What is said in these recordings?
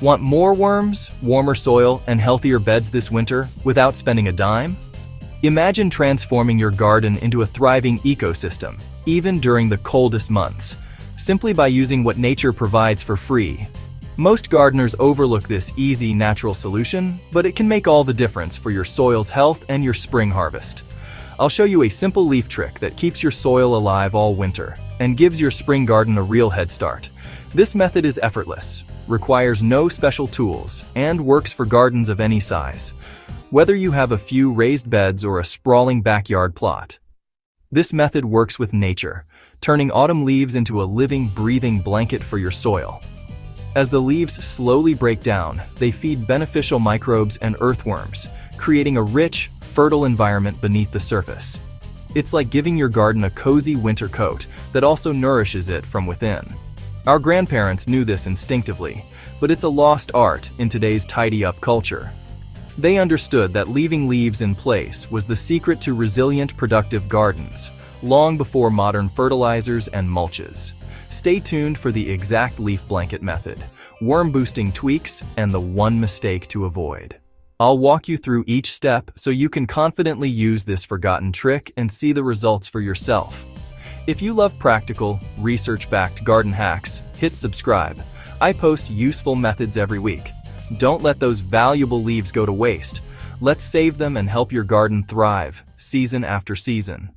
Want more worms, warmer soil, and healthier beds this winter without spending a dime? Imagine transforming your garden into a thriving ecosystem, even during the coldest months, simply by using what nature provides for free. Most gardeners overlook this easy, natural solution, but it can make all the difference for your soil's health and your spring harvest. I'll show you a simple leaf trick that keeps your soil alive all winter and gives your spring garden a real head start. This method is effortless, requires no special tools, and works for gardens of any size, whether you have a few raised beds or a sprawling backyard plot. This method works with nature, turning autumn leaves into a living, breathing blanket for your soil. As the leaves slowly break down, they feed beneficial microbes and earthworms, creating a rich, fertile environment beneath the surface. It's like giving your garden a cozy winter coat that also nourishes it from within. Our grandparents knew this instinctively, but it's a lost art in today's tidy-up culture. They understood that leaving leaves in place was the secret to resilient, productive gardens, long before modern fertilizers and mulches. Stay tuned for the exact leaf blanket method, worm-boosting tweaks, and the one mistake to avoid. I'll walk you through each step so you can confidently use this forgotten trick and see the results for yourself. If you love practical, research-backed garden hacks, hit subscribe. I post useful methods every week. Don't let those valuable leaves go to waste. Let's save them and help your garden thrive, season after season.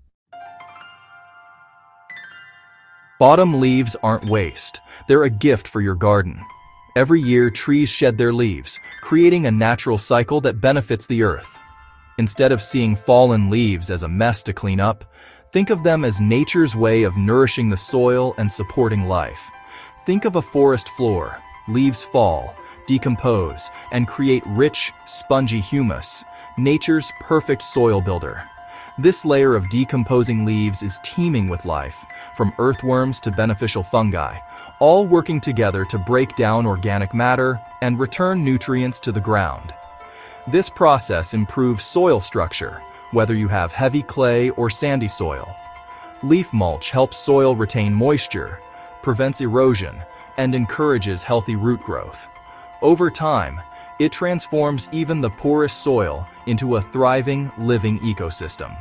Autumn leaves aren't waste. They're a gift for your garden. Every year, trees shed their leaves, creating a natural cycle that benefits the earth. Instead of seeing fallen leaves as a mess to clean up, think of them as nature's way of nourishing the soil and supporting life. Think of a forest floor. Leaves fall, decompose, and create rich, spongy humus, nature's perfect soil builder. This layer of decomposing leaves is teeming with life, from earthworms to beneficial fungi, all working together to break down organic matter and return nutrients to the ground. This process improves soil structure, whether you have heavy clay or sandy soil. Leaf mulch helps soil retain moisture, prevents erosion, and encourages healthy root growth. Over time, it transforms even the poorest soil into a thriving, living ecosystem.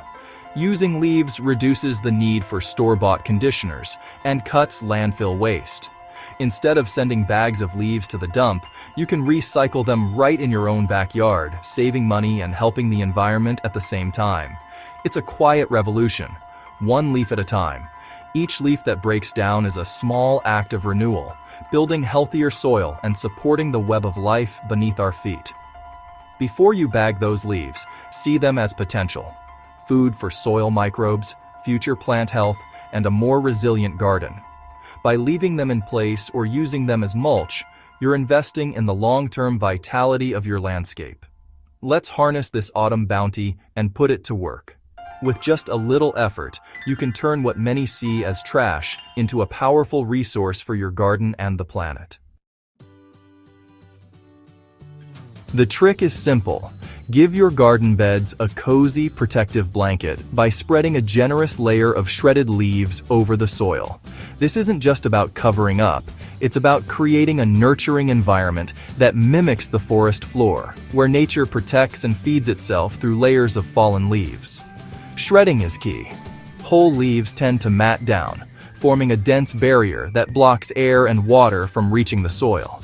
Using leaves reduces the need for store-bought conditioners and cuts landfill waste. Instead of sending bags of leaves to the dump, you can recycle them right in your own backyard, saving money and helping the environment at the same time. It's a quiet revolution, one leaf at a time. Each leaf that breaks down is a small act of renewal, building healthier soil and supporting the web of life beneath our feet. Before you bag those leaves, see them as potential. Food for soil microbes, future plant health, and a more resilient garden. By leaving them in place or using them as mulch, you're investing in the long-term vitality of your landscape. Let's harness this autumn bounty and put it to work. With just a little effort, you can turn what many see as trash into a powerful resource for your garden and the planet. The trick is simple. Give your garden beds a cozy, protective blanket by spreading a generous layer of shredded leaves over the soil. This isn't just about covering up, it's about creating a nurturing environment that mimics the forest floor, where nature protects and feeds itself through layers of fallen leaves. Shredding is key. Whole leaves tend to mat down, forming a dense barrier that blocks air and water from reaching the soil.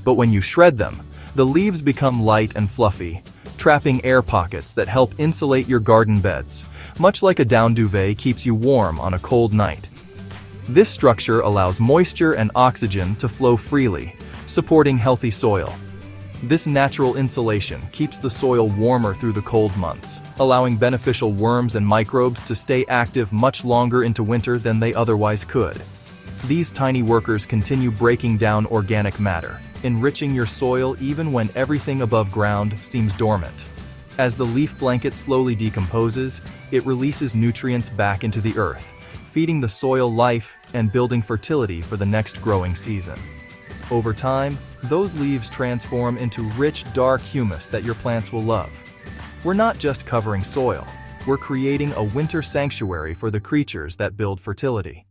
But when you shred them, the leaves become light and fluffy, trapping air pockets that help insulate your garden beds, much like a down duvet keeps you warm on a cold night. This structure allows moisture and oxygen to flow freely, supporting healthy soil. This natural insulation keeps the soil warmer through the cold months, allowing beneficial worms and microbes to stay active much longer into winter than they otherwise could. These tiny workers continue breaking down organic matter, enriching your soil even when everything above ground seems dormant. As the leaf blanket slowly decomposes, it releases nutrients back into the earth, feeding the soil life and building fertility for the next growing season. Over time, those leaves transform into rich, dark humus that your plants will love. We're not just covering soil, we're creating a winter sanctuary for the creatures that build fertility.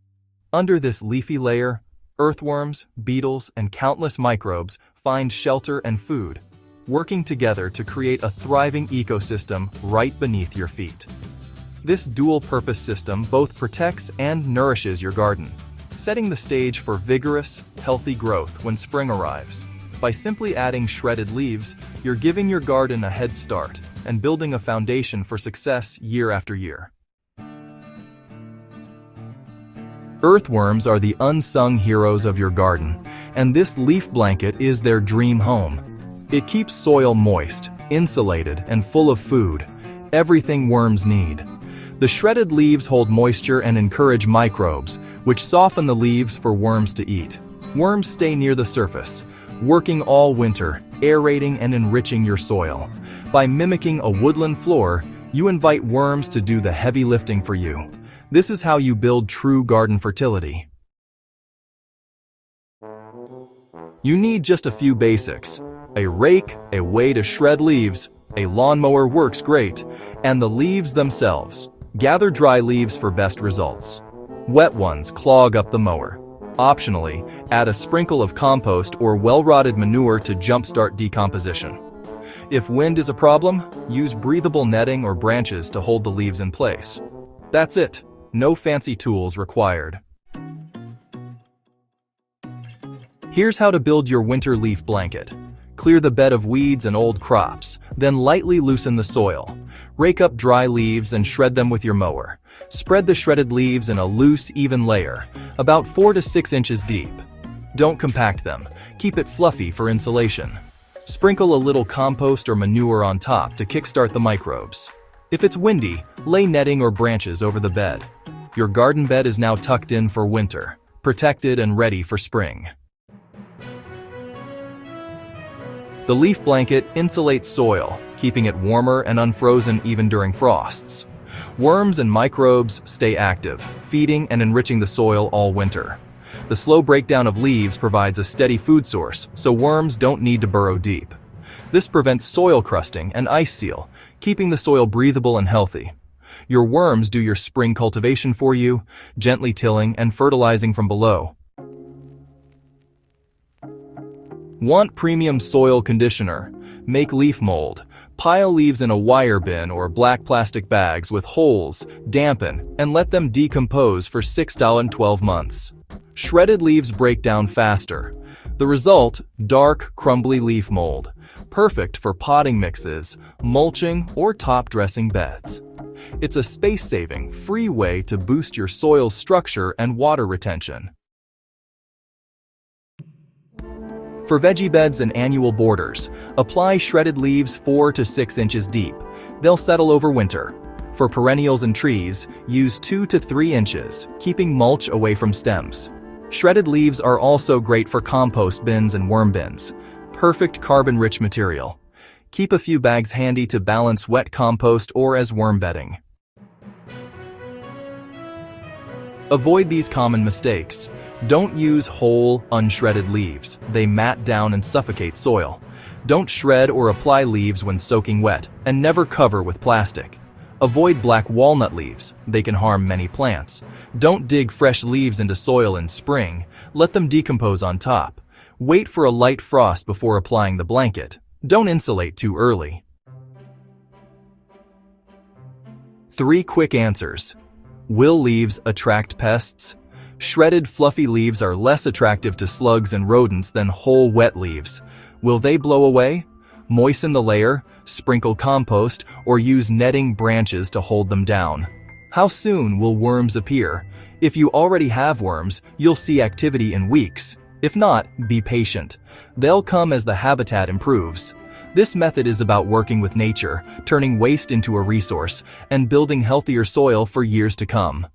Under this leafy layer, earthworms, beetles, and countless microbes find shelter and food, working together to create a thriving ecosystem right beneath your feet. This dual-purpose system both protects and nourishes your garden, setting the stage for vigorous, healthy growth when spring arrives. By simply adding shredded leaves, you're giving your garden a head start and building a foundation for success year after year. Earthworms are the unsung heroes of your garden, and this leaf blanket is their dream home. It keeps soil moist, insulated, and full of food, everything worms need. The shredded leaves hold moisture and encourage microbes, which soften the leaves for worms to eat. Worms stay near the surface, working all winter, aerating and enriching your soil. By mimicking a woodland floor, you invite worms to do the heavy lifting for you. This is how you build true garden fertility. You need just a few basics: a rake, a way to shred leaves, a lawnmower works great, and the leaves themselves. Gather dry leaves for best results. Wet ones clog up the mower. Optionally, add a sprinkle of compost or well-rotted manure to jumpstart decomposition. If wind is a problem, use breathable netting or branches to hold the leaves in place. That's it. No fancy tools required. Here's how to build your winter leaf blanket. Clear the bed of weeds and old crops, then lightly loosen the soil. Rake up dry leaves and shred them with your mower. Spread the shredded leaves in a loose, even layer, about 4 to 6 inches deep. Don't compact them. Keep it fluffy for insulation. Sprinkle a little compost or manure on top to kickstart the microbes. If it's windy, lay netting or branches over the bed. Your garden bed is now tucked in for winter, protected and ready for spring. The leaf blanket insulates soil, keeping it warmer and unfrozen even during frosts. Worms and microbes stay active, feeding and enriching the soil all winter. The slow breakdown of leaves provides a steady food source, so worms don't need to burrow deep. This prevents soil crusting and ice seal, keeping the soil breathable and healthy. Your worms do your spring cultivation for you, gently tilling and fertilizing from below. Want premium soil conditioner? Make leaf mold. Pile leaves in a wire bin or black plastic bags with holes, dampen, and let them decompose for 6 to 12 months. Shredded leaves break down faster. The result, dark, crumbly leaf mold. Perfect for potting mixes, mulching, or top-dressing beds. It's a space-saving, free way to boost your soil's structure and water retention. For veggie beds and annual borders, apply shredded leaves 4 to 6 inches deep. They'll settle over winter. For perennials and trees, use 2 to 3 inches, keeping mulch away from stems. Shredded leaves are also great for compost bins and worm bins. Perfect carbon-rich material. Keep a few bags handy to balance wet compost or as worm bedding. Avoid these common mistakes. Don't use whole, unshredded leaves. They mat down and suffocate soil. Don't shred or apply leaves when soaking wet, and never cover with plastic. Avoid black walnut leaves. They can harm many plants. Don't dig fresh leaves into soil in spring. Let them decompose on top. Wait for a light frost before applying the blanket. Don't insulate too early. 3 quick answers. Will leaves attract pests? Shredded, fluffy leaves are less attractive to slugs and rodents than whole, wet leaves. Will they blow away? Moisten the layer, sprinkle compost, or use netting branches to hold them down. How soon will worms appear? If you already have worms, you'll see activity in weeks. If not, be patient. They'll come as the habitat improves. This method is about working with nature, turning waste into a resource, and building healthier soil for years to come.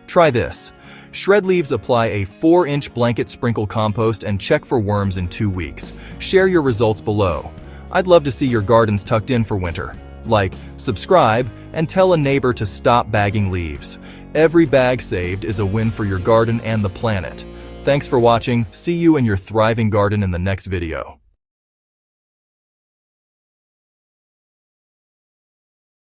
Try this. Shred leaves, apply a 4-inch blanket, sprinkle compost, and check for worms in 2 weeks. Share your results below. I'd love to see your gardens tucked in for winter. Like, subscribe, and tell a neighbor to stop bagging leaves. Every bag saved is a win for your garden and the planet. Thanks for watching. See you in your thriving garden in the next video.